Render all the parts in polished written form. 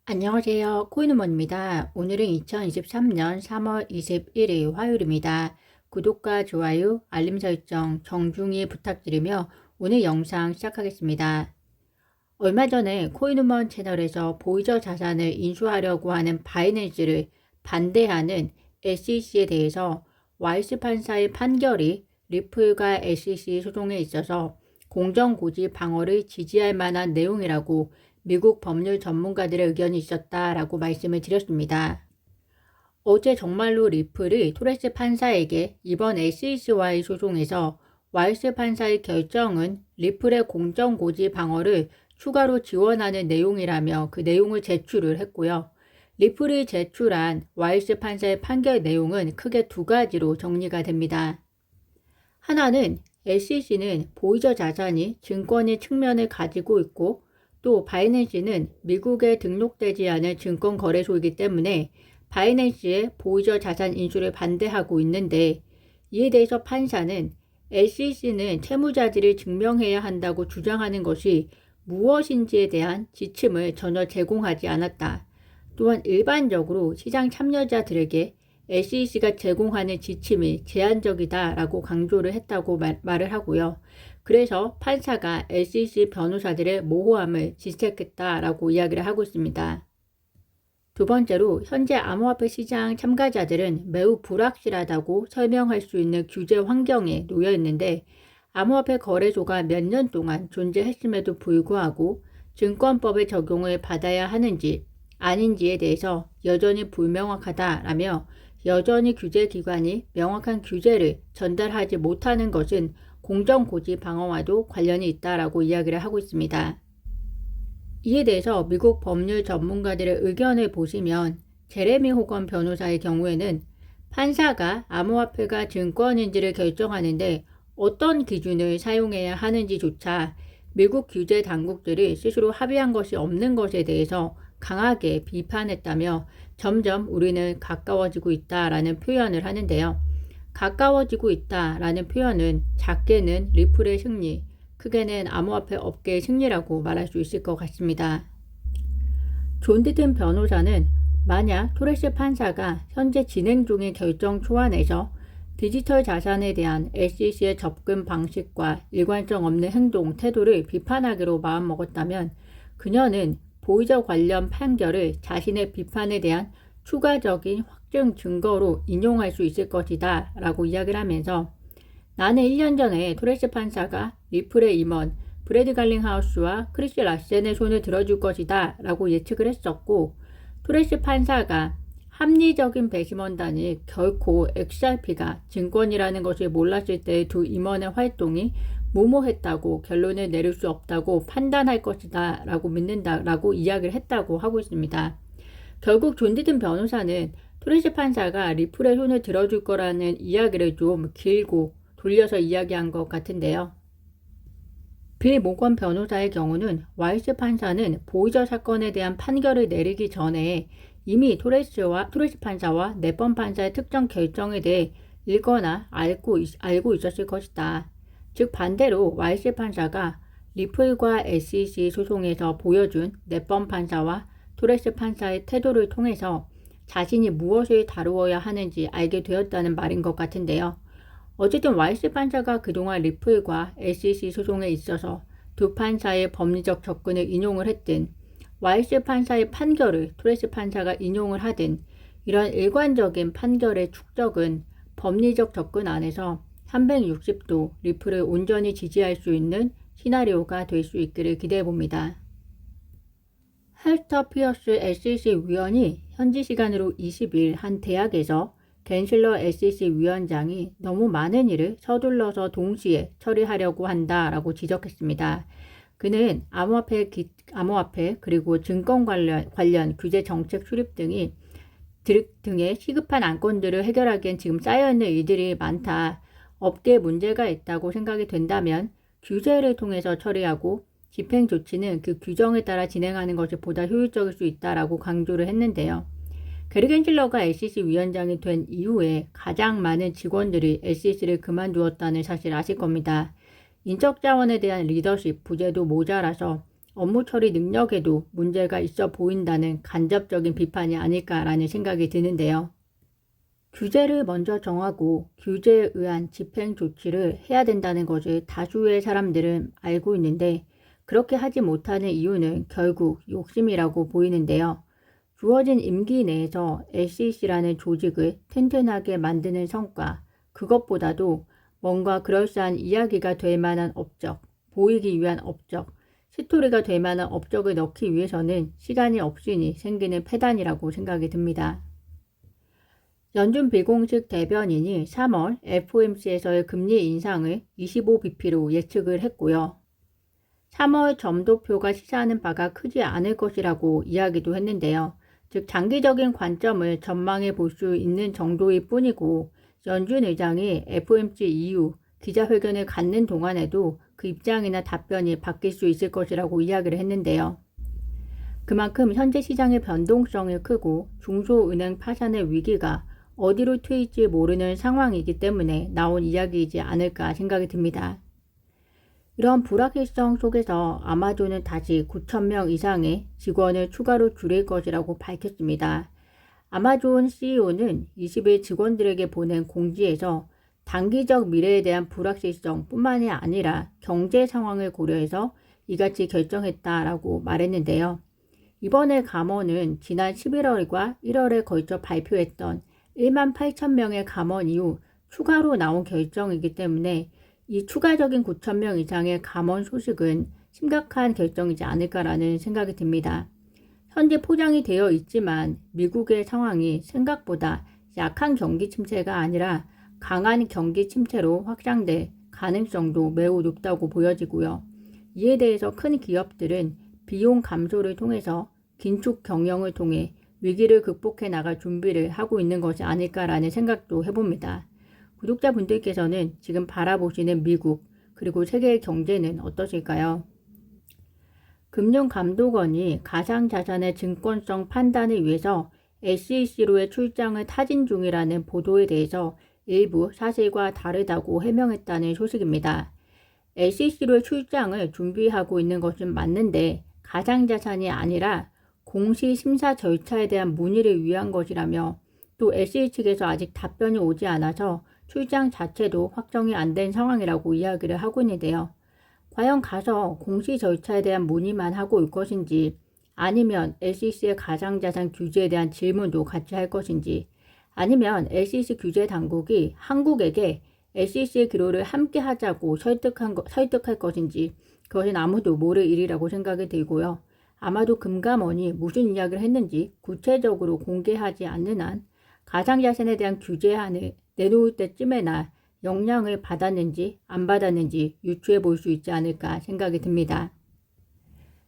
안녕하세요. 코인우먼입니다. 오늘은 2023년 3월 21일 화요일입니다. 구독과 좋아요, 알림 설정 정중히 부탁드리며 오늘 영상 시작하겠습니다. 얼마 전에 코인우먼 채널에서 보이저 자산을 인수하려고 하는 바이낸스를 반대하는 SEC에 대해서 와이스 판사의 판결이 리플과 SEC 소송에 있어서 공정고지 방어를 지지할 만한 내용이라고 미국 법률 전문가들의 의견이 있었다라고 말씀을 드렸습니다. 어제 정말로 리플이 토레스 판사에게 이번 SEC와의 소송에서 와이스 판사의 결정은 리플의 공정고지 방어를 추가로 지원하는 내용이라며 그 내용을 제출을 했고요. 리플이 제출한 와이스 판사의 판결 내용은 크게 두 가지로 정리가 됩니다. 하나는 SEC는 보이저 자산이 증권의 측면을 가지고 있고 또 바이낸스는 미국에 등록되지 않은 증권거래소이기 때문에 바이낸스의 보이저 자산 인수를 반대하고 있는데 이에 대해서 판사는 SEC는 채무자질을 증명해야 한다고 주장하는 것이 무엇인지에 대한 지침을 전혀 제공하지 않았다. 또한 일반적으로 시장 참여자들에게 SEC가 제공하는 지침이 제한적이다라고 강조를 했다고 말을 하고요. 그래서 판사가 SEC 변호사들의 모호함을 지적했다라고 이야기를 하고 있습니다. 두 번째로 현재 암호화폐 시장 참가자들은 매우 불확실하다고 설명할 수 있는 규제 환경에 놓여 있는데 암호화폐 거래소가 몇 년 동안 존재했음에도 불구하고 증권법의 적용을 받아야 하는지 아닌지에 대해서 여전히 불명확하다라며 여전히 규제기관이 명확한 규제를 전달하지 못하는 것은 공정고지 방어와도 관련이 있다라고 이야기를 하고 있습니다. 이에 대해서 미국 법률 전문가들의 의견을 보시면 제레미 호건 변호사의 경우에는 판사가 암호화폐가 증권인지를 결정하는데 어떤 기준을 사용해야 하는지조차 미국 규제 당국들이 스스로 합의한 것이 없는 것에 대해서 강하게 비판했다며 점점 우리는 가까워지고 있다라는 표현을 하는데요. 가까워지고 있다라는 표현은 작게는 리플의 승리, 크게는 암호화폐 업계의 승리라고 말할 수 있을 것 같습니다. 존 디든 변호사는 만약 토레스 판사가 현재 진행 중인 결정 초안에서 디지털 자산에 대한 SEC의 접근 방식과 일관성 없는 행동, 태도를 비판하기로 마음먹었다면 그녀는 보이저 관련 판결을 자신의 비판에 대한 추가적인 확증 증거로 인용할 수 있을 것이다 라고 이야기를 하면서 나는 1년 전에 토레스 판사가 리플의 임원 브래드 갈링하우스와 크리스 라센의 손을 들어줄 것이다 라고 예측을 했었고 토레스 판사가 합리적인 배심원단이 결코 XRP가 증권이라는 것을 몰랐을 때의 두 임원의 활동이 무모했다고 결론을 내릴 수 없다고 판단할 것이다 라고 믿는다 라고 이야기를 했다고 하고 있습니다. 결국 존 디든 변호사는 토레스 판사가 리플의 손을 들어줄 거라는 이야기를 좀 길고 돌려서 이야기한 것 같은데요. 빌 모건 변호사의 경우는 와이스 판사는 보이저 사건에 대한 판결을 내리기 전에 이미 토레스 판사와 네번 판사의 특정 결정에 대해 읽거나 알고 있었을 것이다. 즉 반대로 와이스 판사가 리플과 SEC 소송에서 보여준 네번 판사와 토레스 판사의 태도를 통해서 자신이 무엇을 다루어야 하는지 알게 되었다는 말인 것 같은데요. 어쨌든 와이스 판사가 그동안 리플과 SEC 소송에 있어서 두 판사의 법리적 접근을 인용을 했든 와이스 판사의 판결을 토레스 판사가 인용을 하든 이런 일관적인 판결의 축적은 법리적 접근 안에서 360도 리플을 온전히 지지할 수 있는 시나리오가 될 수 있기를 기대해 봅니다. 헬스터 피어스 SEC 위원이 현지 시간으로 20일 한 대학에서 겐실러 SEC 위원장이 너무 많은 일을 서둘러서 동시에 처리하려고 한다라고 지적했습니다. 그는 암호화폐 그리고 증권 관련 규제 정책 수립 등의 시급한 안건들을 해결하기엔 지금 쌓여있는 일들이 많다. 업계에 문제가 있다고 생각이 된다면 규제를 통해서 처리하고 집행 조치는 그 규정에 따라 진행하는 것이 보다 효율적일 수 있다라고 강조를 했는데요. 게리 겐실러가 SEC 위원장이 된 이후에 가장 많은 직원들이 SEC를 그만두었다는 사실 아실 겁니다. 인적 자원에 대한 리더십 부재도 모자라서 업무 처리 능력에도 문제가 있어 보인다는 간접적인 비판이 아닐까라는 생각이 드는데요. 규제를 먼저 정하고 규제에 의한 집행 조치를 해야 된다는 것을 다수의 사람들은 알고 있는데 그렇게 하지 못하는 이유는 결국 욕심이라고 보이는데요. 주어진 임기 내에서 SEC라는 조직을 튼튼하게 만드는 성과, 그것보다도 뭔가 그럴싸한 이야기가 될 만한 업적, 보이기 위한 업적, 스토리가 될 만한 업적을 넣기 위해서는 시간이 없으니 생기는 패단이라고 생각이 듭니다. 연준 비공식 대변인이 3월 FOMC에서의 금리 인상을 25bp로 예측을 했고요. 3월 점도표가 시사하는 바가 크지 않을 것이라고 이야기도 했는데요. 즉 장기적인 관점을 전망해 볼 수 있는 정도일 뿐이고 연준 의장이 FOMC 이후 기자회견을 갖는 동안에도 그 입장이나 답변이 바뀔 수 있을 것이라고 이야기를 했는데요. 그만큼 현재 시장의 변동성이 크고 중소은행 파산의 위기가 어디로 트일지 모르는 상황이기 때문에 나온 이야기이지 않을까 생각이 듭니다. 이런 불확실성 속에서 아마존은 다시 9,000명 이상의 직원을 추가로 줄일 것이라고 밝혔습니다. 아마존 CEO는 20일 직원들에게 보낸 공지에서 단기적 미래에 대한 불확실성 뿐만이 아니라 경제 상황을 고려해서 이같이 결정했다라고 말했는데요. 이번에 감원은 지난 11월과 1월에 걸쳐 발표했던 18,000명의 감원 이후 추가로 나온 결정이기 때문에 이 추가적인 9,000명 이상의 감원 소식은 심각한 결정이지 않을까라는 생각이 듭니다. 현재 포장이 되어 있지만 미국의 상황이 생각보다 약한 경기 침체가 아니라 강한 경기 침체로 확장될 가능성도 매우 높다고 보여지고요. 이에 대해서 큰 기업들은 비용 감소를 통해서 긴축 경영을 통해 위기를 극복해 나갈 준비를 하고 있는 것이 아닐까라는 생각도 해봅니다. 구독자분들께서는 지금 바라보시는 미국 그리고 세계의 경제는 어떠실까요? 금융감독원이 가상자산의 증권성 판단을 위해서 SEC로의 출장을 타진 중이라는 보도에 대해서 일부 사실과 다르다고 해명했다는 소식입니다. SEC로의 출장을 준비하고 있는 것은 맞는데 가상자산이 아니라 공시심사 절차에 대한 문의를 위한 것이라며 또 SE 측에서 아직 답변이 오지 않아서 출장 자체도 확정이 안 된 상황이라고 이야기를 하고 있는데요. 과연 가서 공시 절차에 대한 문의만 하고 올 것인지 아니면 SEC의 가상자산 규제에 대한 질문도 같이 할 것인지 아니면 SEC 규제 당국이 한국에게 SEC의 기로를 함께 하자고 설득할 것인지 그것은 아무도 모를 일이라고 생각이 들고요. 아마도 금감원이 무슨 이야기를 했는지 구체적으로 공개하지 않는 한 가상자산에 대한 규제안을 내놓을 때쯤에나 영향을 받았는지 안 받았는지 유추해 볼 수 있지 않을까 생각이 듭니다.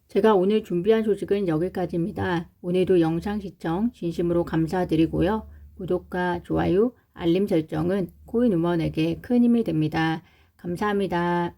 제가 오늘 준비한 소식은 여기까지입니다. 오늘도 영상 시청 진심으로 감사드리고요. 구독과 좋아요, 알림 설정은 코인 우먼에게 큰 힘이 됩니다. 감사합니다.